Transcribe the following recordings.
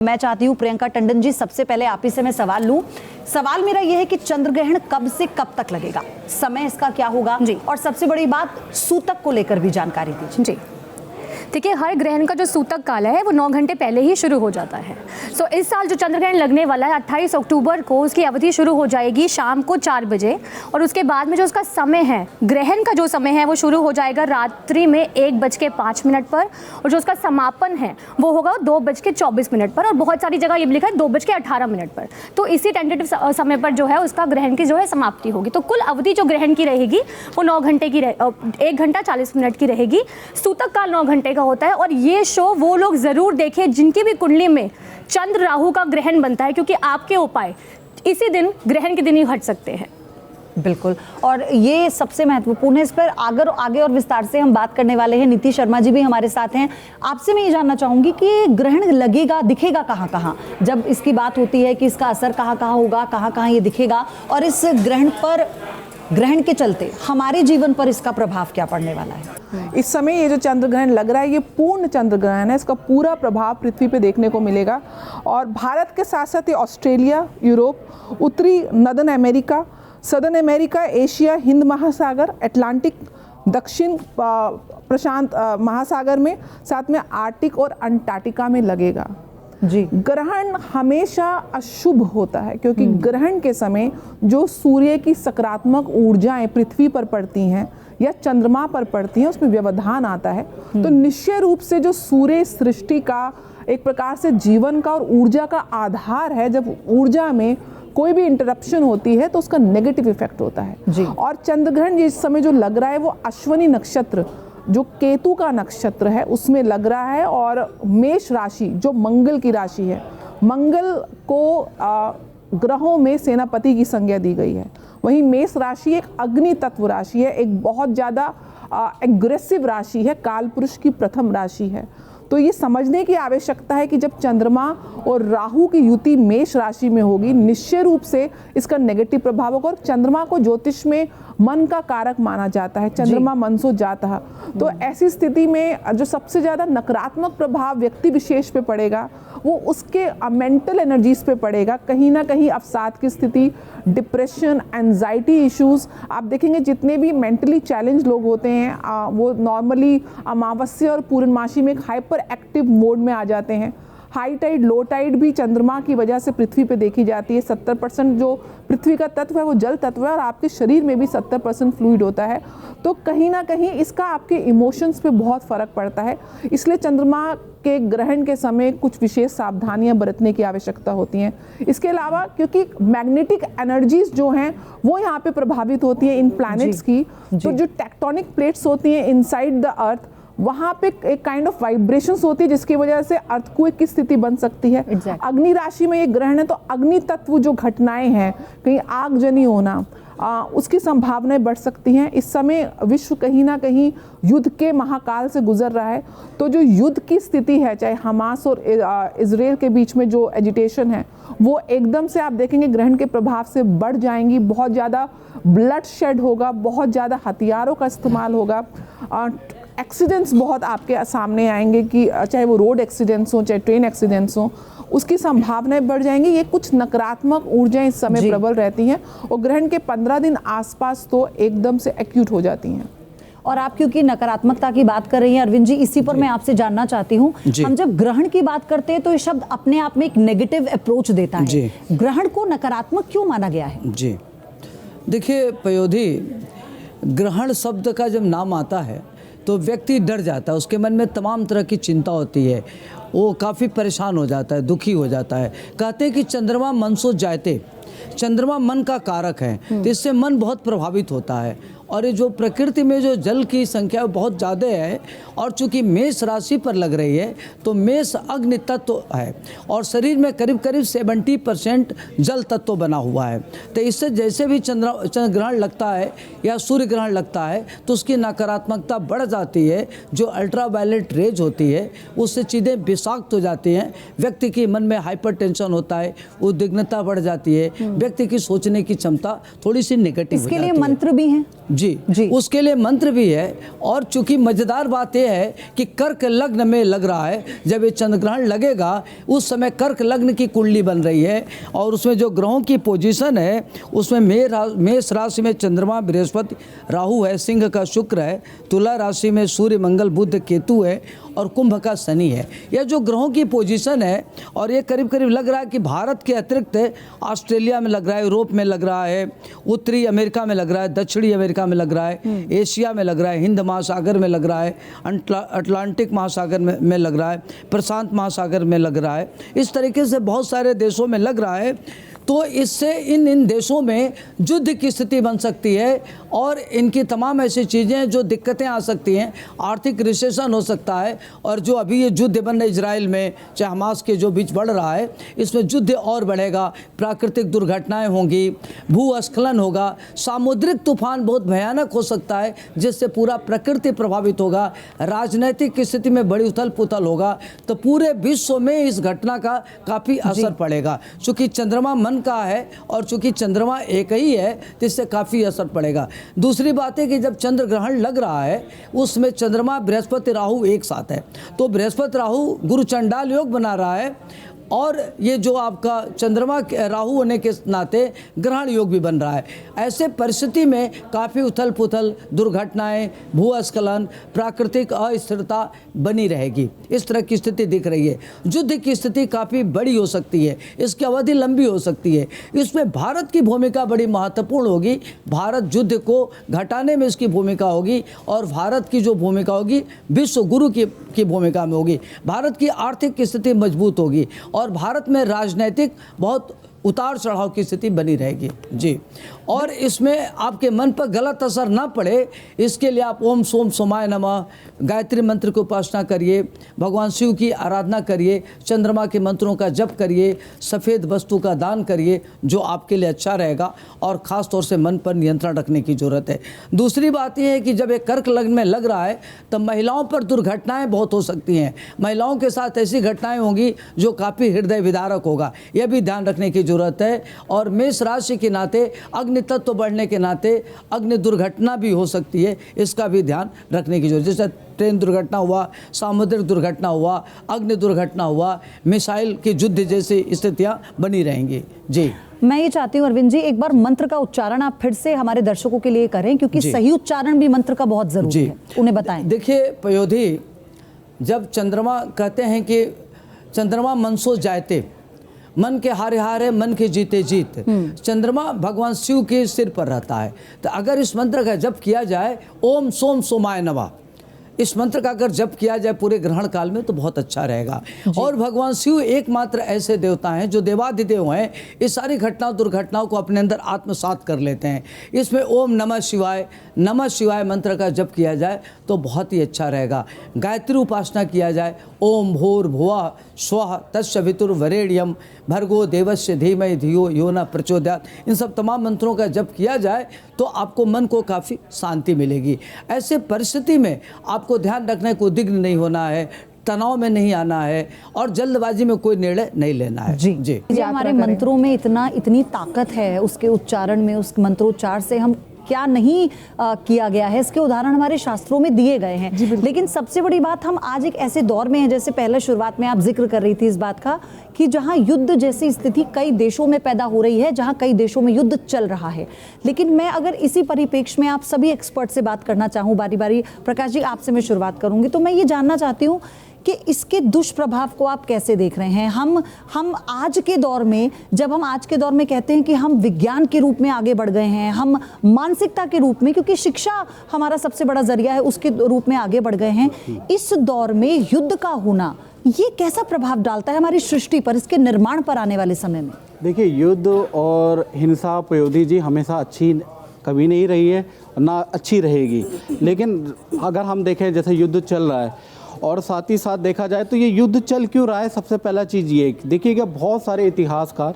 मैं चाहती हूँ प्रियंका टंडन जी, सबसे पहले आप ही से मैं सवाल लूं। सवाल मेरा यह है कि चंद्र ग्रहण कब से कब तक लगेगा, समय इसका क्या होगा जी, और सबसे बड़ी बात सूतक को लेकर भी जानकारी दीजिए जी। देखिए, हर ग्रहण का जो सूतक काल है वो 9 घंटे पहले ही शुरू हो जाता है। सो इस साल जो चंद्र ग्रहण लगने वाला है 28 अक्टूबर को, उसकी अवधि शुरू हो जाएगी शाम को 4 बजे, और उसके बाद में जो उसका समय है, ग्रहण का जो समय है वो शुरू हो जाएगा रात्रि में 1:05 पर, और जो उसका समापन है वो होगा 2:24 पर, और बहुत सारी जगह ये भी लिखा है 2:18 पर। तो इसी टेंटेटिव समय पर जो है उसका ग्रहण की जो है समाप्ति होगी। तो कुल अवधि जो ग्रहण की रहेगी वो 9 घंटे की 1 घंटा 40 मिनट की रहेगी। सूतक काल 9 घंटे होता है। और ये शो वो लोग जरूर देखें जिनकी भी कुंडली में चंद्र राहु का ग्रहण बनता है, क्योंकि आपके उपाय इसी दिन, ग्रहण के दिन ही हट सकते हैं। बिल्कुल, और ये सबसे महत्वपूर्ण है। इस पर आगे और विस्तार से हम बात करने वाले हैं। नीति शर्मा जी भी हमारे साथ हैं। आपसे मैं ये जानना चाहूंगी कि ग्रहण लगेगा, दिखेगा कहाँ कहाँ, जब इसकी बात होती है कि इसका असर कहाँ कहाँ होगा, कहाँ कहाँ ये दिखेगा, और इस ग्रहण के चलते हमारे जीवन पर इसका प्रभाव क्या पड़ने वाला है? इस समय ये जो चंद्र ग्रहण लग रहा है, ये पूर्ण चंद्र ग्रहण है। इसका पूरा प्रभाव पृथ्वी पे देखने को मिलेगा, और भारत के साथ साथ ये ऑस्ट्रेलिया, यूरोप, उत्तरी northern America, southern America, Asia, Hind महासागर, अटलांटिक, दक्षिण प्रशांत महासागर में, साथ में आर्टिक और अंटार्कटिका में लगेगा जी। ग्रहण हमेशा अशुभ होता है, क्योंकि ग्रहण के समय जो सूर्य की सकारात्मक ऊर्जाएं पृथ्वी पर पड़ती हैं या चंद्रमा पर पड़ती हैं, उसमें व्यवधान आता है। तो निश्चय रूप से जो सूर्य सृष्टि का एक प्रकार से जीवन का और ऊर्जा का आधार है, जब ऊर्जा में कोई भी इंटरप्शन होती है तो उसका नेगेटिव इफेक्ट होता है जी। और चंद्र ग्रहण इस समय जो लग रहा है वो अश्विनी नक्षत्र, जो केतु का नक्षत्र है, उसमें लग रहा है। और मेष राशि जो मंगल की राशि है, मंगल को ग्रहों में सेनापति की संज्ञा दी गई है। वहीं मेष राशि एक अग्नि तत्व राशि है, एक बहुत ज़्यादा एग्रेसिव राशि है, कालपुरुष की प्रथम राशि है। तो ये समझने की आवश्यकता है कि जब चंद्रमा और राहु की युति मेष राशि में होगी, निश्चय रूप से इसका नेगेटिव प्रभाव होगा। और चंद्रमा को ज्योतिष में मन का कारक माना जाता है, चंद्रमा मनसो जातः। तो ऐसी स्थिति में जो सबसे ज़्यादा नकारात्मक प्रभाव व्यक्ति विशेष पे पड़ेगा वो उसके मेंटल एनर्जीज पे पड़ेगा। कहीं ना कहीं अवसाद की स्थिति, डिप्रेशन, एंजाइटी इश्यूज। आप देखेंगे जितने भी मेंटली चैलेंज लोग होते हैं वो नॉर्मली अमावस्या और पूर्णमासी में एक हाइपर एक्टिव मोड में आ जाते हैं। हाई टाइड, लो टाइड भी चंद्रमा की वजह से पृथ्वी पे देखी जाती है। 70% जो पृथ्वी का तत्व है वो जल तत्व है, और आपके शरीर में भी 70% फ्लूइड होता है। तो कहीं ना कहीं इसका आपके इमोशंस पे बहुत फ़र्क पड़ता है। इसलिए चंद्रमा के ग्रहण के समय कुछ विशेष सावधानियां बरतने की आवश्यकता होती हैं। इसके अलावा क्योंकि मैग्नेटिक एनर्जीज जो हैं वो यहाँ पे प्रभावित होती हैं इन प्लैनेट्स की, तो जो टेक्टोनिक प्लेट्स होती हैं इनसाइड द अर्थ, वहाँ पे एक काइंड ऑफ वाइब्रेशंस होती है जिसकी वजह से अर्थक्वेक की स्थिति बन सकती है। अग्नि राशि में ये ग्रहण है, तो अग्नि तत्व जो घटनाएं हैं, कहीं आगजनी होना, उसकी संभावनाएं बढ़ सकती हैं। इस समय विश्व कहीं ना कहीं युद्ध के महाकाल से गुजर रहा है। तो जो युद्ध की स्थिति है, चाहे हमास और इजराइल के बीच में जो एजिटेशन है, वो एकदम से आप देखेंगे ग्रहण के प्रभाव से बढ़ जाएंगी। बहुत ज़्यादा ब्लड शेड होगा, बहुत ज़्यादा हथियारों का इस्तेमाल होगा, एक्सीडेंट्स बहुत आपके सामने आएंगे कि चाहे वो रोड एक्सीडेंट्स हो, चाहे ट्रेन एक्सीडेंट्स हो, उसकी संभावनाएं बढ़ जाएंगी। ये कुछ नकारात्मक ऊर्जाएं इस समय प्रबल रहती हैं, और ग्रहण के 15 दिन आसपास तो एकदम से एक्यूट हो जाती हैं। और आप क्योंकि नकारात्मकता की बात कर रही हैं अरविंद जी, इसी पर मैं आपसे जानना चाहती हूँ। हम जब ग्रहण की बात करते हैं तो ये शब्द अपने आप में एक नेगेटिव अप्रोच देता है। ग्रहण को नकारात्मक क्यों माना गया है? जी देखिए पयोधी, ग्रहण शब्द का जब नाम आता है तो व्यक्ति डर जाता है, उसके मन में तमाम तरह की चिंता होती है, वो काफ़ी परेशान हो जाता है, दुखी हो जाता है। कहते हैं कि चंद्रमा मनसो जायते, चंद्रमा मन का कारक है, तो इससे मन बहुत प्रभावित होता है। और ये जो प्रकृति में जो जल की संख्या बहुत ज़्यादा है, और चूंकि मेष राशि पर लग रही है तो मेष अग्नि तत्व है, और शरीर में करीब करीब 70% जल तत्व बना हुआ है। तो इससे जैसे भी चंद्र ग्रहण लगता है या सूर्य ग्रहण लगता है तो उसकी नकारात्मकता बढ़ जाती है। जो अल्ट्रावायलेट रेज होती है उससे चीज़ें विषाक्त हो जाती हैं, व्यक्ति के मन में हाइपर टेंशन होता है, उद्विग्नता बढ़ जाती है, व्यक्ति की सोचने की क्षमता थोड़ी सी नेगेटिव हो जाती है। इसके लिए मंत्र भी हैं जी उसके लिए मंत्र भी है। और चूंकि मजेदार बात यह है कि कर्क लग्न में लग रहा है, जब ये चंद्र ग्रहण लगेगा उस समय कर्क लग्न की कुंडली बन रही है और उसमें जो ग्रहों की पोजीशन है उसमें मेष राशि में चंद्रमा बृहस्पति राहु है, सिंह का शुक्र है, तुला राशि में सूर्य मंगल बुध केतु है और कुंभ का शनि है। यह जो ग्रहों की पोजीशन है और ये करीब करीब लग रहा है कि भारत के अतिरिक्त ऑस्ट्रेलिया में लग रहा है, यूरोप में लग रहा है, उत्तरी अमेरिका में लग रहा है, दक्षिणी अमेरिका में लग रहा है, एशिया में लग रहा है, हिंद महासागर में लग रहा है, अटलांटिक महासागर में लग रहा है, प्रशांत महासागर में लग रहा है, इस तरीके से बहुत सारे देशों में लग रहा है। तो इससे इन देशों में युद्ध की स्थिति बन सकती है और इनकी तमाम ऐसी चीज़ें जो दिक्कतें आ सकती हैं, आर्थिक रिसेशन हो सकता है। और जो अभी ये युद्ध बन रहा है इजराइल में चाहे हमास के जो बीच बढ़ रहा है, इसमें युद्ध और बढ़ेगा, प्राकृतिक दुर्घटनाएं होंगी, भूस्खलन होगा, सामुद्रिक तूफान बहुत भयानक हो सकता है जिससे पूरा प्रकृति प्रभावित होगा, राजनीतिक स्थिति में बड़ी उथल पुथल होगा। तो पूरे विश्व में इस घटना का काफ़ी असर पड़ेगा। चूँकि चंद्रमा मन का है और चूंकि चंद्रमा एक ही है तो इससे काफ़ी असर पड़ेगा। दूसरी बात है कि जब चंद्र ग्रहण लग रहा है उसमें चंद्रमा बृहस्पति राहु एक साथ है, तो बृहस्पति राहु गुरु चंडाल योग बना रहा है और ये जो आपका चंद्रमा राहु होने के नाते ग्रहण योग भी बन रहा है। ऐसे परिस्थिति में काफ़ी उथल पुथल, दुर्घटनाएं, भूस्खलन, प्राकृतिक अस्थिरता बनी रहेगी। इस तरह की स्थिति दिख रही है। युद्ध की स्थिति काफ़ी बड़ी हो सकती है, इसकी अवधि लंबी हो सकती है। इसमें भारत की भूमिका बड़ी महत्वपूर्ण होगी। भारत युद्ध को घटाने में इसकी भूमिका होगी और भारत की जो भूमिका होगी विश्व गुरु की भूमिका में होगी। भारत की आर्थिक स्थिति मजबूत होगी और भारत में राजनीतिक बहुत उतार चढ़ाव की स्थिति बनी रहेगी जी। और इसमें आपके मन पर गलत असर ना पड़े इसके लिए आप ओम सोम सोमाय नमः गायत्री मंत्र की उपासना करिए, भगवान शिव की आराधना करिए, चंद्रमा के मंत्रों का जप करिए, सफ़ेद वस्तु का दान करिए जो आपके लिए अच्छा रहेगा और ख़ास तौर से मन पर नियंत्रण रखने की ज़रूरत है। दूसरी बात यह है कि जब एक कर्क लग्न में लग रहा है तब महिलाओं पर दुर्घटनाएँ बहुत हो सकती हैं। महिलाओं के साथ ऐसी घटनाएँ होंगी जो काफ़ी हृदय विदारक होगा, यह भी ध्यान रखने की जरूरत है। और मेष राशि के नाते अग्नि तत्व बढ़ने के नाते अग्नि दुर्घटना भी हो सकती है, इसका भी ध्यान रखने की जरूरत है। जैसे ट्रेन दुर्घटना हुआ, सामुद्रिक दुर्घटना हुआ, अग्नि दुर्घटना हुआ, मिसाइल की युद्ध जैसी स्थितियां बनी रहेंगी जी। मैं ये चाहती हूँ अरविंद जी एक बार मंत्र का उच्चारण आप फिर से हमारे दर्शकों के लिए करें क्योंकि सही उच्चारण भी मंत्र का बहुत जरूरी है, उन्हें बताएं। देखिए पयोधी, जब चंद्रमा कहते हैं कि चंद्रमा मनसो जायते, मन के हारे हारे मन के जीते जीत, चंद्रमा भगवान शिव के सिर पर रहता है। तो अगर इस मंत्र का जप किया जाए ओम सोम सोमाय नमः, इस मंत्र का अगर जप किया जाए पूरे ग्रहण काल में तो बहुत अच्छा रहेगा। और भगवान शिव एकमात्र ऐसे देवता हैं जो देवाधिदेव हैं, इस सारी घटनाओं दुर्घटनाओं को अपने अंदर आत्मसात कर लेते हैं। इसमें ओम नमः शिवाय मंत्र का जप किया जाए तो बहुत ही अच्छा रहेगा। गायत्री उपासना किया जाए, ओम भूर भुवः स्वः तत्सवितुर्वरेण्यम भर्गो देवस्य धीमहि धियो यो न प्रचोदयात्, इन सब तमाम मंत्रों का जप किया जाए तो आपको मन को काफ़ी शांति मिलेगी। ऐसे परिस्थिति में आपको ध्यान रखना है कोई उद्विग्न नहीं होना है, तनाव में नहीं आना है और जल्दबाजी में कोई निर्णय नहीं लेना है। जी जी, हमारे मंत्रों में इतनी ताकत है, उसके उच्चारण में, उस मंत्रोच्चार से हम क्या नहीं किया गया है, इसके उदाहरण हमारे शास्त्रों में दिए गए हैं। लेकिन सबसे बड़ी बात, हम आज एक ऐसे दौर में हैं, जैसे पहले शुरुआत में आप जिक्र कर रही थी इस बात का कि जहां युद्ध जैसी स्थिति कई देशों में पैदा हो रही है, जहां कई देशों में युद्ध चल रहा है। लेकिन मैं अगर इसी परिप्रेक्ष्य में आप सभी एक्सपर्ट से बात करना चाहूँ, बारी बारी प्रकाश जी आपसे मैं शुरुआत करूंगी, तो मैं ये जानना चाहती हूँ कि इसके दुष्प्रभाव को आप कैसे देख रहे हैं। हम आज के दौर में, जब हम आज के दौर में कहते हैं कि हम विज्ञान के रूप में आगे बढ़ गए हैं, हम मानसिकता के रूप में, क्योंकि शिक्षा हमारा सबसे बड़ा जरिया है, उसके रूप में आगे बढ़ गए हैं, इस दौर में युद्ध का होना ये कैसा प्रभाव डालता है हमारी सृष्टि पर, इसके निर्माण पर आने वाले समय में? देखिए, युद्ध और हिंसा पयोधी जी हमेशा अच्छी कभी नहीं रही है, ना अच्छी रहेगी। लेकिन अगर हम देखें जैसे युद्ध चल रहा है और साथ ही साथ देखा जाए तो ये युद्ध चल क्यों रहा है, सबसे पहला चीज़ ये देखिएगा, बहुत सारे इतिहासकार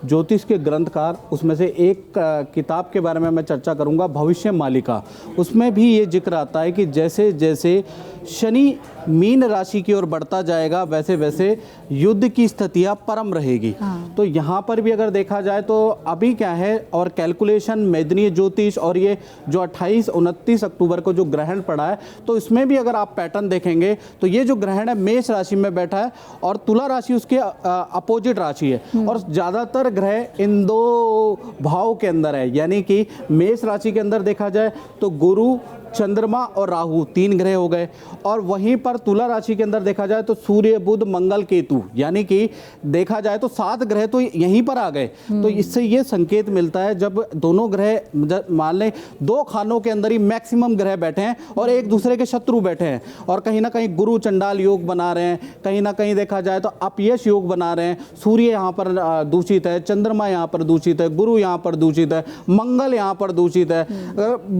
ज्योतिष के ग्रंथकार, उसमें से एक किताब के बारे में मैं चर्चा करूंगा, भविष्य मालिका। उसमें भी ये जिक्र आता है कि जैसे जैसे शनि मीन राशि की ओर बढ़ता जाएगा वैसे वैसे युद्ध की स्थितियां परम रहेगी। तो यहाँ पर भी अगर देखा जाए तो अभी क्या है, और कैलकुलेशन, मेदनीय ज्योतिष और ये जो 28-29 अक्टूबर को जो ग्रहण पड़ा है, तो इसमें भी अगर आप पैटर्न देखेंगे तो ये जो ग्रहण है मेष राशि में बैठा है और तुला राशि उसके अपोजिट राशि है, और ज़्यादातर ग्रह इन दो भाव के अंदर है। यानी कि मेष राशि के अंदर देखा जाए तो गुरु, चंद्रमा और राहु 3 ग्रह हो गए, और वहीं पर तुला राशि के अंदर देखा जाए तो सूर्य, बुध, मंगल, केतु, यानी कि देखा जाए तो 7 ग्रह तो यहीं पर आ गए। तो इससे ये संकेत मिलता है जब दोनों ग्रह, मान लें 2 खानों के अंदर ही मैक्सिमम ग्रह बैठे हैं और एक दूसरे के शत्रु बैठे हैं, और कहीं ना कहीं गुरु चंडाल योग बना रहे हैं, कहीं ना कहीं देखा जाए तो अपयश योग बना रहे हैं। सूर्य यहाँ पर दूषित है, चंद्रमा यहाँ पर दूषित है, गुरु यहाँ पर दूषित है, मंगल यहाँ पर दूषित है।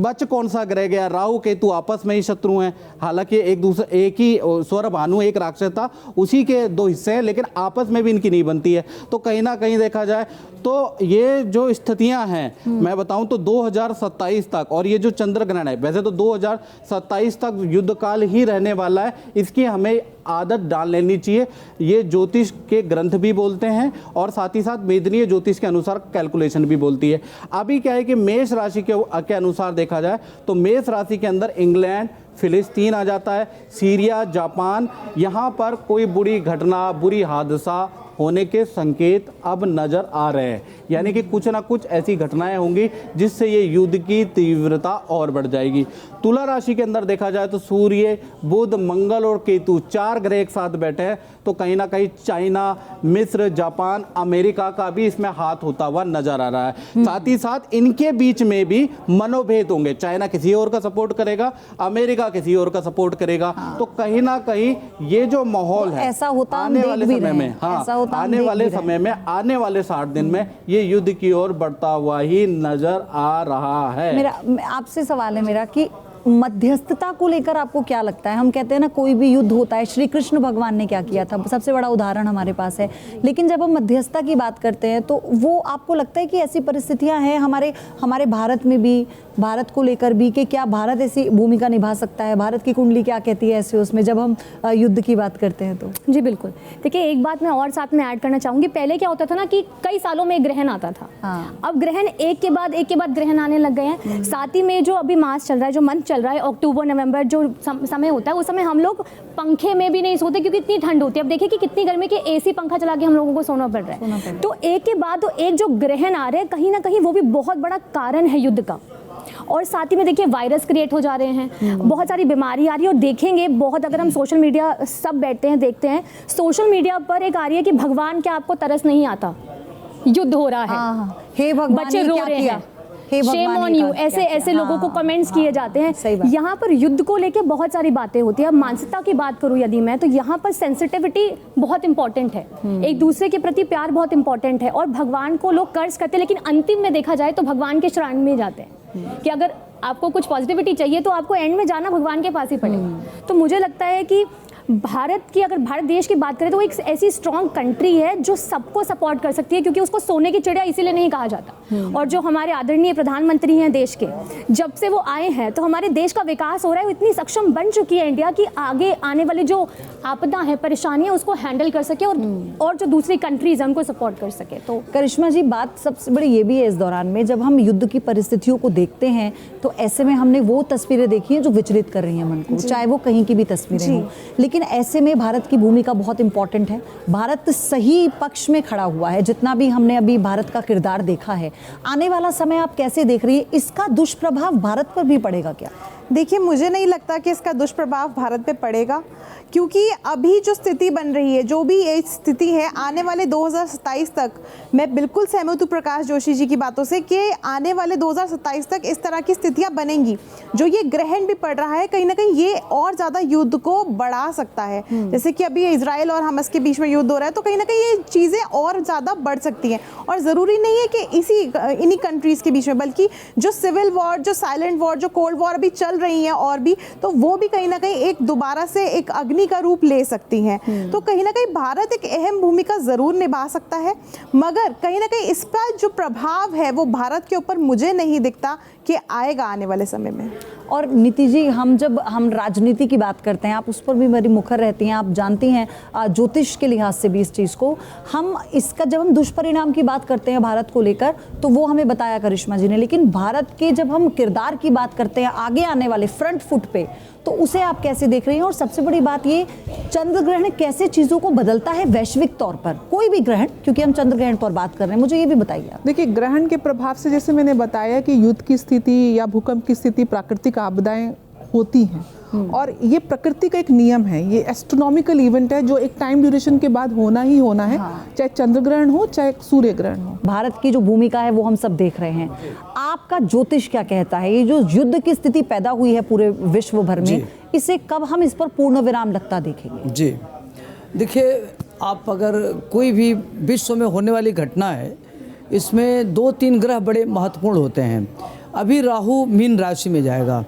बच कौन सा ग्रह गया? राहु केतु आपस में ही शत्रु हैं। हालांकि एक ही स्वर भानु एक राक्षस था, उसी के 2 हिस्से हैं, लेकिन आपस में भी इनकी नहीं बनती है। तो कहीं ना कहीं देखा जाए तो ये जो स्थितियां हैं, मैं बताऊं तो 2027 तक, और ये जो चंद्र ग्रहण है वैसे तो 2027 तक युद्ध काल ही रहने वाला है, इसकी हमें आदत डाल लेनी चाहिए। ये ज्योतिष के ग्रंथ भी बोलते हैं और साथ ही साथ मेदनीय ज्योतिष के अनुसार कैलकुलेशन भी बोलती है। अभी क्या है कि मेष राशि के अनुसार देखा जाए तो मेष राशि के अंदर इंग्लैंड, फिलिस्तीन आ जाता है, सीरिया, जापान, यहाँ पर कोई बुरी घटना, बुरी हादसा होने के संकेत अब नजर आ रहे हैं। यानी कि कुछ ना कुछ ऐसी घटनाएं होंगी जिससे ये युद्ध की तीव्रता और बढ़ जाएगी। तुला राशि के अंदर देखा जाए तो सूर्य, बुध, मंगल और केतु 4 ग्रह एक साथ बैठे हैं, तो कहीं ना कहीं चाइना, मिस्र, जापान, अमेरिका का भी इसमें हाथ होता हुआ नजर आ रहा है। साथ ही साथ इनके बीच में भी मनोभेद होंगे, चाइना किसी और का सपोर्ट करेगा, अमेरिका किसी और का सपोर्ट करेगा। तो कहीं ना कहीं ये जो माहौल है ऐसा होता आने वाले समय में, आने वाले समय में, आने वाले 60 दिन में ये युद्ध की ओर बढ़ता हुआ ही नजर आ रहा है। मेरा आपसे सवाल है मेरा कि मध्यस्थता को लेकर आपको क्या लगता है? हम कहते हैं ना कोई भी युद्ध होता है, श्री कृष्ण भगवान ने क्या किया था, सबसे बड़ा उदाहरण हमारे पास है। लेकिन जब हम मध्यस्थता की बात करते हैं तो वो आपको लगता है कि ऐसी परिस्थितियां हैं हमारे भारत में भी, भारत को लेकर भी, कि क्या भारत ऐसी भूमिका निभा सकता है? भारत की कुंडली क्या कहती है ऐसे उसमें जब हम युद्ध की बात करते हैं तो? जी बिल्कुल। देखिए एक बात मैं और साथ में ऐड करना चाहूँगी। पहले क्या होता था ना कि कई सालों में एक ग्रहण आता था। अब ग्रहण एक के बाद ग्रहण आने लग गए हैं। साथ ही में जो अभी मास चल रहा है, जो मंथ चल रहा है, अक्टूबर नवंबर जो समय होता है, उस समय हम लोग पंखे में भी नहीं सोते क्योंकि इतनी ठंड होती है। अब देखिए कि कितनी गर्मी के एसी पंखा चला के हम लोगों को सोना पड़ रहा है। तो एक के बाद एक जो ग्रहण आ रहे हैं, कहीं ना कहीं वो भी बहुत बड़ा कारण है युद्ध का। और साथ ही में देखिए वायरस क्रिएट हो जा रहे हैं, बहुत सारी बीमारी आ रही है। और देखेंगे बहुत, अगर हम सोशल मीडिया सब बैठते हैं देखते हैं, सोशल मीडिया पर एक आ रही है कि भगवान क्या आपको तरस नहीं आता, युद्ध हो रहा है, हे भगवान बच्चे रो रहे हैं, शेम ऑन यू, ऐसे लोगों को कमेंट्स किए जाते हैं। यहाँ पर युद्ध को लेके बहुत सारी बातें होती है। अब मानसिकता की बात करूँ यदि मैं, तो यहाँ पर सेंसिटिविटी बहुत इंपॉर्टेंट है, एक दूसरे के प्रति प्यार बहुत इंपॉर्टेंट है। और भगवान को लोग कर्ज करते हैं, लेकिन अंतिम में देखा जाए तो भगवान के शरण में जाते हैं कि अगर आपको कुछ पॉजिटिविटी चाहिए तो आपको एंड में जाना भगवान के पास ही पड़ेगा। तो मुझे लगता है कि अगर भारत देश की बात करें तो वो एक ऐसी स्ट्रॉन्ग कंट्री है जो सबको सपोर्ट कर सकती है, क्योंकि उसको सोने की चिड़िया इसीलिए नहीं कहा जाता। और जो हमारे आदरणीय प्रधानमंत्री हैं देश के, जब से वो आए हैं तो हमारे देश का विकास हो रहा है। वो इतनी सक्षम बन चुकी है इंडिया कि आगे आने वाले जो आपदा है, परेशानियां, उसको हैंडल कर सके और जो दूसरी कंट्रीज हैं उनको सपोर्ट कर सके। तो करिश्मा जी, बात सबसे बड़ी ये भी है इस दौरान में, जब हम युद्ध की परिस्थितियों को देखते हैं तो ऐसे में हमने वो तस्वीरें देखी हैं जो विचलित कर रही हैं मन को, चाहे वो कहीं की भी तस्वीरें हों। लेकिन ऐसे में भारत की भूमिका बहुत इंपॉर्टेंट है। भारत सही पक्ष में खड़ा हुआ है, जितना भी हमने अभी भारत का किरदार देखा है। आने वाला समय आप कैसे देख रही है? इसका दुष्प्रभाव भारत पर भी पड़ेगा क्या? देखिए, मुझे नहीं लगता कि इसका दुष्प्रभाव भारत पे पड़ेगा, क्योंकि अभी जो स्थिति बन रही है, जो भी ये स्थिति है, आने वाले 2027 तक, मैं बिल्कुल सहमत हूँ प्रकाश जोशी जी की बातों से कि आने वाले 2027 तक इस तरह की स्थितियाँ बनेंगी। जो ये ग्रहण भी पड़ रहा है, कहीं ना कहीं ये और ज़्यादा युद्ध को बढ़ा सकता है। जैसे कि अभी इजराइल और हमास के बीच में युद्ध हो रहा है, तो कहीं ना कहीं ये चीज़ें और ज़्यादा बढ़ सकती हैं। और ज़रूरी नहीं है कि इन्हीं कंट्रीज़ के बीच में, बल्कि जो सिविल वॉर, जो साइलेंट वॉर, जो कोल्ड वॉर अभी चल रही हैं और भी, तो वो भी कहीं ना कहीं एक दोबारा से एक अग्नि अग्नि का रूप ले सकती हैं। तो कहीं ना कहीं भारत एक अहम भूमिका ज़रूर निभा सकता है, मगर कहीं ना कहीं इसका जो प्रभाव है वो भारत के ऊपर मुझे नहीं दिखता कि आएगा आने वाले समय में। और नीति जी, जब हम राजनीति की बात करते हैं, आप उस पर भी मेरी मुखर रहती हैं, आप जानती हैं ज्योतिष के लिहाज से भी इस चीज़ को, जब हम दुष्परिणाम की बात करते हैं भारत को लेकर, तो वो हमें बताया करिश्मा जी ने, लेकिन भारत के जब हम किरदार की बात करते हैं आगे आने वाले फ्रंट फुट पे, तो उसे आप कैसे देख रही हैं? और सबसे बड़ी बात ये, चंद्र ग्रहण कैसे चीज़ों को बदलता है वैश्विक तौर पर, कोई भी ग्रहण, क्योंकि हम चंद्र ग्रहण पर बात कर रहे हैं, मुझे ये भी बताइए आप। देखिए, ग्रहण के प्रभाव से जैसे मैंने बताया कि युद्ध की स्थिति या भूकंप की स्थिति, प्राकृतिक आपदाएं होती हैं, और ये प्रकृति का एक नियम है, ये एस्ट्रोनॉमिकल इवेंट है जो एक टाइम ड्यूरेशन के बाद होना ही होना है। चाहे चंद्र ग्रहण हो चाहे सूर्य ग्रहण हो। भारत की जो भूमिका है वो हम सब देख रहे हैं, आपका ज्योतिष क्या कहता है? ये जो युद्ध की स्थिति पैदा हुई है पूरे विश्व भर में, इसे कब हम इस पर पूर्ण विराम लगता देखेंगे? जी देखिए, आप अगर कोई भी विश्व में होने वाली घटना है, इसमें 2-3 ग्रह बड़े महत्वपूर्ण होते हैं। अभी राहु मीन राशि में जाएगा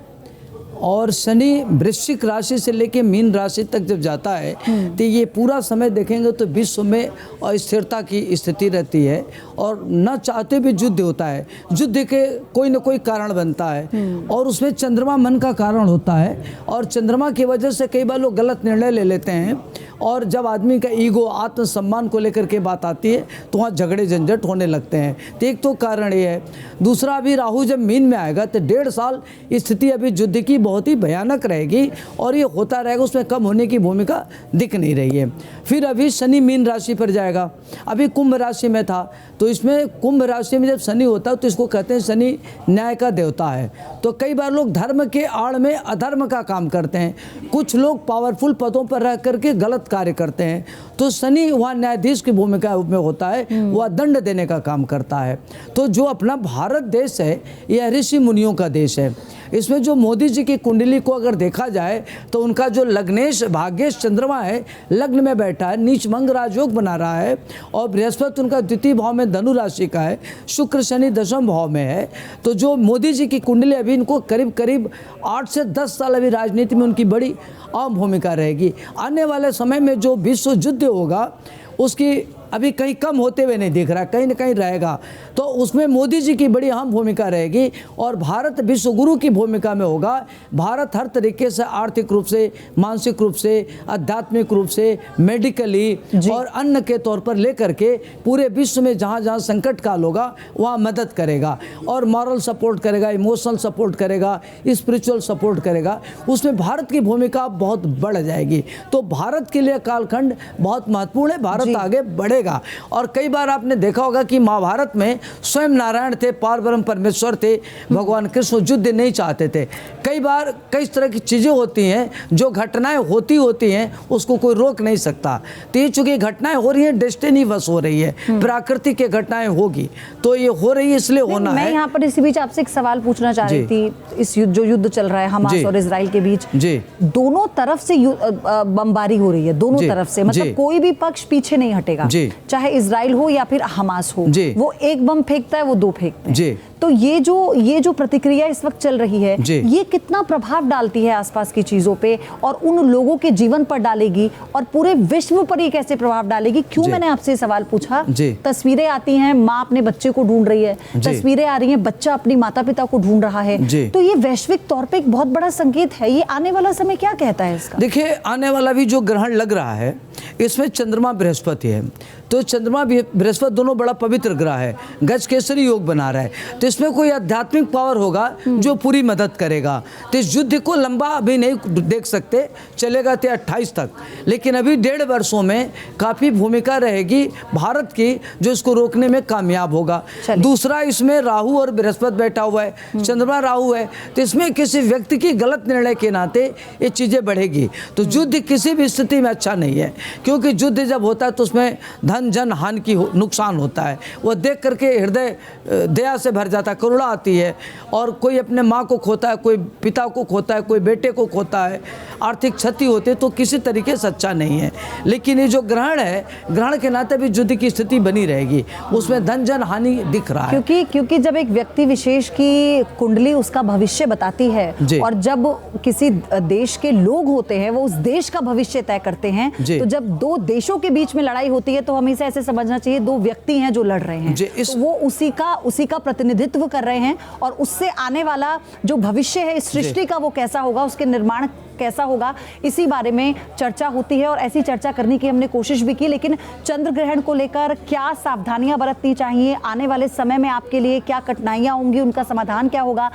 और शनि वृश्चिक राशि से लेके मीन राशि तक जब जाता है, तो ये पूरा समय देखेंगे तो विश्व में अस्थिरता की स्थिति रहती है और न चाहते भी युद्ध होता है। युद्ध के कोई न कोई कारण बनता है और उसमें चंद्रमा मन का कारण होता है, और चंद्रमा की वजह से कई बार लोग गलत निर्णय ले लेते हैं, और जब आदमी का ईगो, आत्मसम्मान को लेकर के बात आती है तो वहाँ झगड़े झंझट होने लगते हैं। तो एक तो कारण ये है। दूसरा, अभी राहु जब मीन में आएगा तो 1.5 साल स्थिति अभी युद्ध की बहुत ही भयानक रहेगी और ये होता रहेगा, उसमें कम होने की भूमिका दिख नहीं रही है। फिर अभी शनि मीन राशि पर जाएगा, अभी कुंभ राशि में था, तो इसमें कुंभ राशि में जब शनि होता है तो इसको कहते हैं शनि न्याय का देवता है। तो कई बार लोग धर्म के आड़ में अधर्म का काम करते हैं, कुछ लोग पावरफुल पदों पर रह करके गलत कार्य करते हैं, तो शनि वहाँ न्यायाधीश की भूमिका में होता है, वह दंड देने का काम करता है। तो जो अपना भारत देश है, यह ऋषि मुनियों का देश है। इसमें जो मोदी जी की कुंडली को अगर देखा जाए तो उनका जो लग्नेश भाग्येश चंद्रमा है, लग्न में बैठा है, नीच मंग राजयोग बना रहा है, और बृहस्पति उनका द्वितीय भाव में धनु राशि का है, शुक्र शनि दशम भाव में है। तो जो मोदी जी की कुंडली, अभी इनको करीब करीब 8 से 10 साल अभी राजनीति में उनकी बड़ी अहम भूमिका रहेगी। आने वाले समय में जो विश्व युद्ध होगा उसकी अभी कहीं कम होते हुए नहीं दिख रहा, कहीं ना कहीं रहेगा, तो उसमें मोदी जी की बड़ी अहम भूमिका रहेगी और भारत विश्व गुरु की भूमिका में होगा। भारत हर तरीके से, आर्थिक रूप से, मानसिक रूप से, आध्यात्मिक रूप से, मेडिकली और अन्न के तौर पर लेकर के पूरे विश्व में जहाँ जहाँ संकट काल होगा वहाँ मदद करेगा और मॉरल सपोर्ट करेगा, इमोशनल सपोर्ट करेगा, स्पिरिचुअल सपोर्ट करेगा। उसमें भारत की भूमिका बहुत बढ़ जाएगी। तो भारत के लिए कालखंड बहुत महत्वपूर्ण है, भारत आगे बढ़ेगा। और कई बार आपने देखा होगा कि महाभारत में स्वयं नारायण थे, पारब्रह्म परमेश्वर थे, भगवान कृष्ण युद्ध नहीं चाहते थे। कई बार कई तरह की चीज़ें होती हैं, जो घटनाएं होती हैं उसको कोई रोक नहीं सकता। तो ये चूंकि घटनाएं हो रही हैं, डेस्टिनी वश हो रही है, प्राकृतिक के घटनाएं होगी, तो ये हो रही है इसलिए होना है। मैं यहाँ पर इसी बीच आपसे एक सवाल पूछना चाह रही थी, इस जो युद्ध चल रहा है हमास और इजराइल के बीच, दोनों तरफ से बमबारी हो रही है, दोनों तरफ से, मतलब कोई भी पक्ष पीछे नहीं हटेगा, चाहे इजराइल हो या फिर हमास हो, वो एक बम फेंकता है, वो 2 फेंकते हैं। तो ये जो प्रतिक्रिया इस वक्त चल रही है, ये कितना प्रभाव डालती है आसपास की चीजों पे और उन लोगों के जीवन पर डालेगी और पूरे विश्व पर ये कैसे प्रभाव डालेगी? क्यों मैंने आपसे सवाल पूछा? तस्वीरें आती हैं, माँ अपने बच्चे को ढूंढ रही है, तस्वीरें आ रही हैं, बच्चा अपनी माता पिता को ढूंढ रहा है, तो ये वैश्विक तौर पे एक बहुत बड़ा संकेत है। ये आने वाला समय क्या कहता है इसका? देखिए, आने वाला भी जो ग्रहण लग रहा है इसमें चंद्रमा बृहस्पति है, तो चंद्रमा बृहस्पति दोनों बड़ा पवित्र ग्रह है, गज केसरी योग बना रहा है, तो इसमें कोई आध्यात्मिक पावर होगा जो पूरी मदद करेगा। तो इस युद्ध को लंबा अभी नहीं देख सकते, चलेगा तो 28 तक, लेकिन अभी 1.5 वर्षों में काफ़ी भूमिका रहेगी भारत की, जो इसको रोकने में कामयाब होगा। दूसरा, इसमें राहु और बृहस्पति बैठा हुआ है, चंद्रमा राहु है, तो इसमें किसी व्यक्ति की गलत निर्णय के नाते ये चीज़ें बढ़ेगी। तो युद्ध किसी भी स्थिति में अच्छा नहीं है, क्योंकि युद्ध जब होता है तो उसमें धन जन हानि की नुकसान होता है, वो देख करके हृदय दया से भर जाता है, करुणा आती है, और कोई अपने माँ को खोता है, कोई पिता को खोता है, कोई बेटे को खोता है, आर्थिक क्षति होती है, तो किसी तरीके से अच्छा नहीं है। लेकिन ये जो ग्रहण है, ग्रहण के नाते भी युद्ध की स्थिति बनी रहेगी, उसमें धन जन हानि दिख रहा है। क्योंकि जब एक व्यक्ति विशेष की कुंडली उसका भविष्य बताती है, जी। और जब किसी देश के लोग होते हैं वो उस देश का भविष्य तय करते हैं, जी। तो जब दो देशों के बीच में लड़ाई होती है तो हमें इसे ऐसे समझना चाहिए दो व्यक्ति हैं जो लड़ रहे हैं, जी, तो वो उसी का प्रतिनिधित्व कर रहे हैं, और उससे आने वाला जो भविष्य है इस सृष्टि का वो कैसा होगा, उसके निर्माण कैसा होगा, इसी बारे में चर्चा होती है। और ऐसी चर्चा करने की हमने कोशिश भी की, लेकिन चंद्र ग्रहण को लेकर क्या सावधानियां बरतनी चाहिए, आने वाले समय में आपके लिए क्या कठिनाइयां होंगी, उनका समाधान क्या होगा,